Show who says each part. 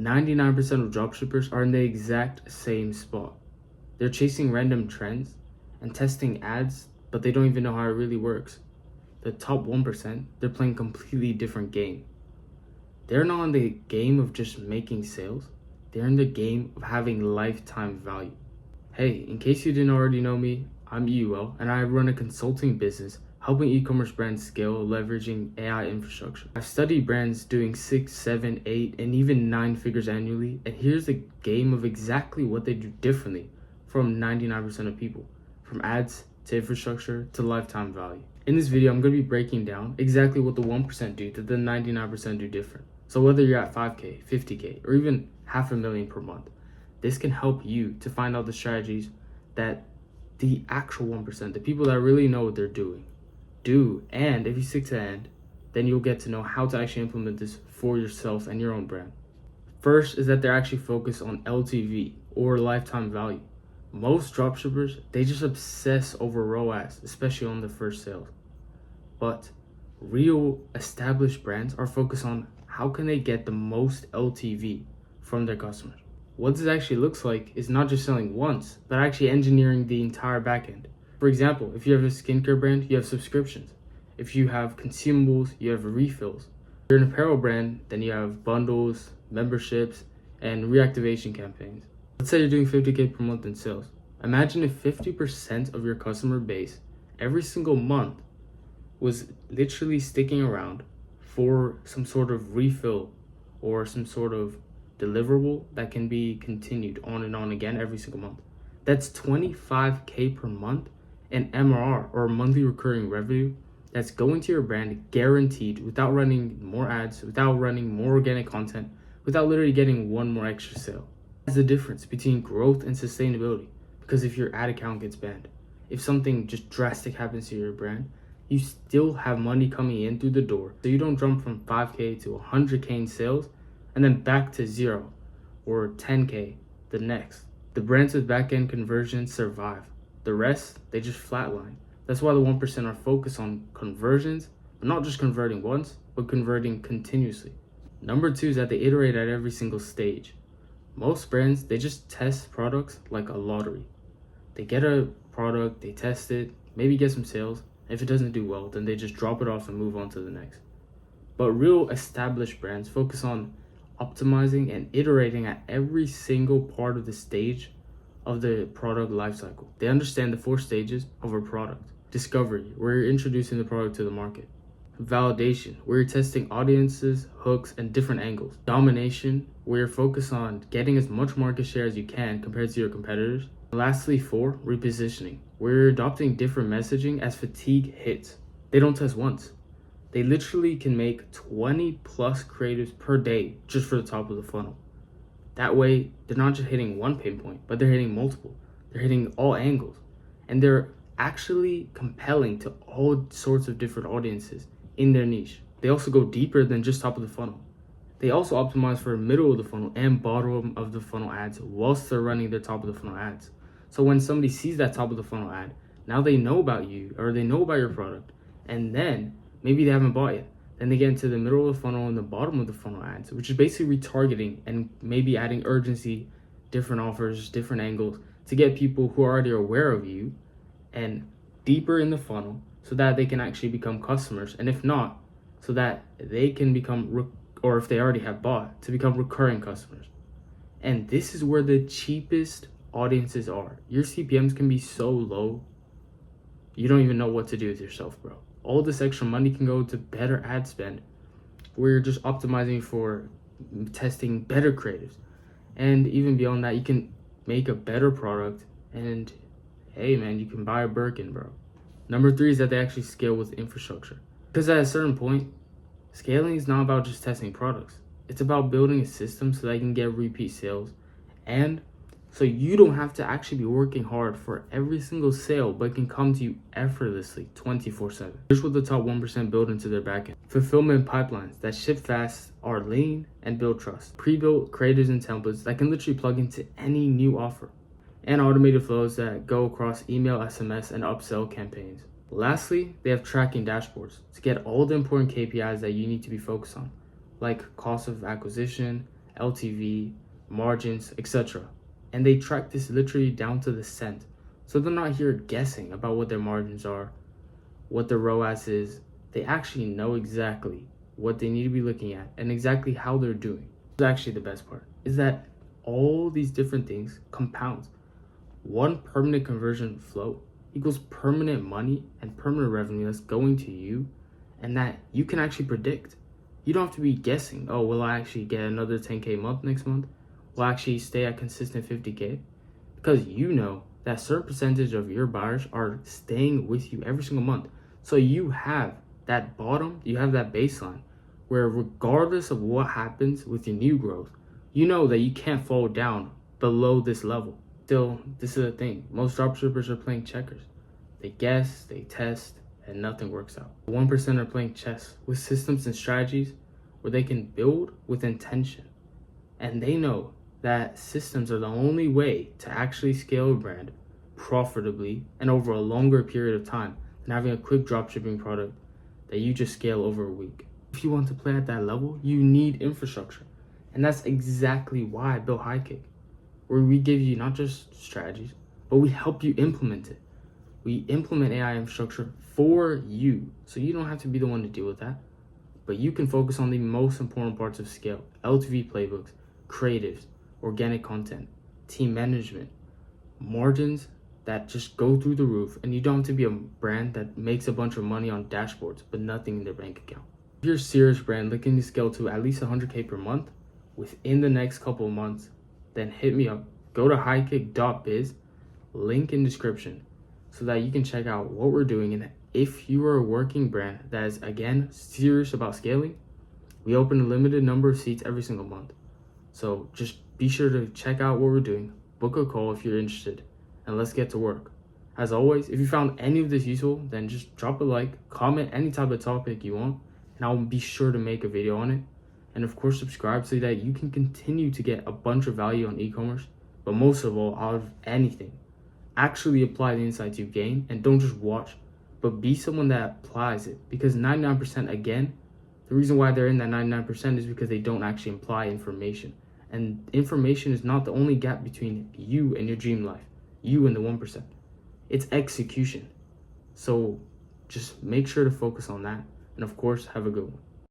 Speaker 1: 99% of dropshippers are in the exact same spot. They're chasing random trends and testing ads, but they don't even know how it really works. The top 1%, they're playing a completely different game. They're not in the game of just making sales. They're in the game of having lifetime value. Hey, in case you didn't already know me, I'm EUL, and I run a consulting business helping e-commerce brands scale leveraging AI infrastructure. I've studied brands doing 6, 7, 8, and even 9 figures annually, and here's the game of exactly what they do differently from 99% of people, from ads to infrastructure to lifetime value. In this video, I'm going to be breaking down exactly what the 1% do that the 99% do different. So whether you're at 5K, 50K, or even $500,000 per month, this can help you to find out the strategies that the actual 1%, the people that really know what they're doing, do. And if you stick to the end, then you'll get to know how to actually implement this for yourself and your own brand. First is that they're actually focused on LTV, or lifetime value. Most dropshippers, they just obsess over ROAS, especially on the first sales. But real established brands are focused on how can they get the most LTV from their customers. What this actually looks like is not just selling once, but actually engineering the entire backend. For example, if you have a skincare brand, you have subscriptions. If you have consumables, you have refills. If you're an apparel brand, then you have bundles, memberships, and reactivation campaigns. Let's say you're doing 50K per month in sales. Imagine if 50% of your customer base every single month was literally sticking around for some sort of refill or some sort of deliverable that can be continued on and on again every single month. That's 25K per month in MRR, or monthly recurring revenue, that's going to your brand guaranteed without running more ads, without running more organic content, without literally getting one more extra sale. That's the difference between growth and sustainability. Because if your ad account gets banned, if something just drastic happens to your brand, you still have money coming in through the door. So you don't jump from 5K to 100K in sales and then back to 0 or 10K the next. The brands with back-end conversions survive. The rest, they just flatline. That's why the 1% are focused on conversions, but not just converting once, but converting continuously. Number 2 is that they iterate at every single stage. Most brands, they just test products like a lottery. They get a product, they test it, maybe get some sales. If it doesn't do well, then they just drop it off and move on to the next. But real established brands focus on optimizing and iterating at every single part of the stage of the product lifecycle. They understand the 4 stages of a product. Discovery, where you're introducing the product to the market. Validation, where you're testing audiences, hooks, and different angles. Domination, where you're focused on getting as much market share as you can compared to your competitors. And lastly, 4, repositioning, where you're adopting different messaging as fatigue hits. They don't test once. They literally can make 20 plus creatives per day just for the top of the funnel. That way, they're not just hitting one pain point, but they're hitting multiple. They're hitting all angles. And they're actually compelling to all sorts of different audiences in their niche. They also go deeper than just top of the funnel. They also optimize for middle of the funnel and bottom of the funnel ads whilst they're running their top of the funnel ads. So when somebody sees that top of the funnel ad, now they know about you or they know about your product, and then maybe they haven't bought yet. Then they get into the middle of the funnel and the bottom of the funnel ads, which is basically retargeting and maybe adding urgency, different offers, different angles to get people who are already aware of you and deeper in the funnel so that they can actually become customers. And if not, so that they can become, or if they already have bought, to become recurring customers. And this is where the cheapest audiences are. Your CPMs can be so low, you don't even know what to do with yourself, bro. All this extra money can go to better ad spend, where you're just optimizing for testing better creatives. And even beyond that, you can make a better product and hey man, you can buy a Birkin, bro. Number 3 is that they actually scale with infrastructure. Because at a certain point, scaling is not about just testing products. It's about building a system so that you can get repeat sales. And so you don't have to actually be working hard for every single sale, but it can come to you effortlessly 24/7. Here's what the top 1% build into their backend. Fulfillment pipelines that ship fast, are lean, and build trust. Pre-built creators and templates that can literally plug into any new offer. And automated flows that go across email, SMS, and upsell campaigns. Lastly, they have tracking dashboards to get all the important KPIs that you need to be focused on, like cost of acquisition, LTV, margins, etc. And they track this literally down to the cent. So they're not here guessing about what their margins are, what their ROAS is. They actually know exactly what they need to be looking at and exactly how they're doing. This is actually the best part, is that all these different things compound. One permanent conversion flow equals permanent money and permanent revenue that's going to you and that you can actually predict. You don't have to be guessing, oh, will I actually get another 10K month next month? Will I actually stay at consistent 50K? Because you know that a certain percentage of your buyers are staying with you every single month. So you have that bottom, you have that baseline where regardless of what happens with your new growth, you know that you can't fall down below this level. Still, this is the thing. Most dropshippers are playing checkers. They guess, they test, and nothing works out. 1% are playing chess with systems and strategies where they can build with intention. And they know that systems are the only way to actually scale a brand profitably and over a longer period of time than having a quick dropshipping product that you just scale over a week. If you want to play at that level, you need infrastructure. And that's exactly why I built HighKick, where we give you not just strategies, but we help you implement it. We implement AI infrastructure for you, so you don't have to be the one to deal with that. But you can focus on the most important parts of scale: LTV playbooks, creatives, organic content, team management, margins that just go through the roof, and you don't have to be a brand that makes a bunch of money on dashboards but nothing in their bank account. If you're a serious brand looking to scale to at least 100K per month within the next couple of months, then hit me up. Go to HighKick.biz, link in description, so that you can check out what we're doing. And if you are a working brand that is, again, serious about scaling, we open a limited number of seats every single month. So just be sure to check out what we're doing, book a call if you're interested, and let's get to work. As always, if you found any of this useful, then just drop a like, comment any type of topic you want, and I'll be sure to make a video on it. And of course, subscribe so that you can continue to get a bunch of value on e-commerce. But most of all, out of anything, actually apply the insights you gain, and don't just watch, but be someone that applies it. Because 99%, again, the reason why they're in that 99% is because they don't actually apply information. And information is not the only gap between you and your dream life, you and the 1%. It's execution. So just make sure to focus on that. And of course, have a good one.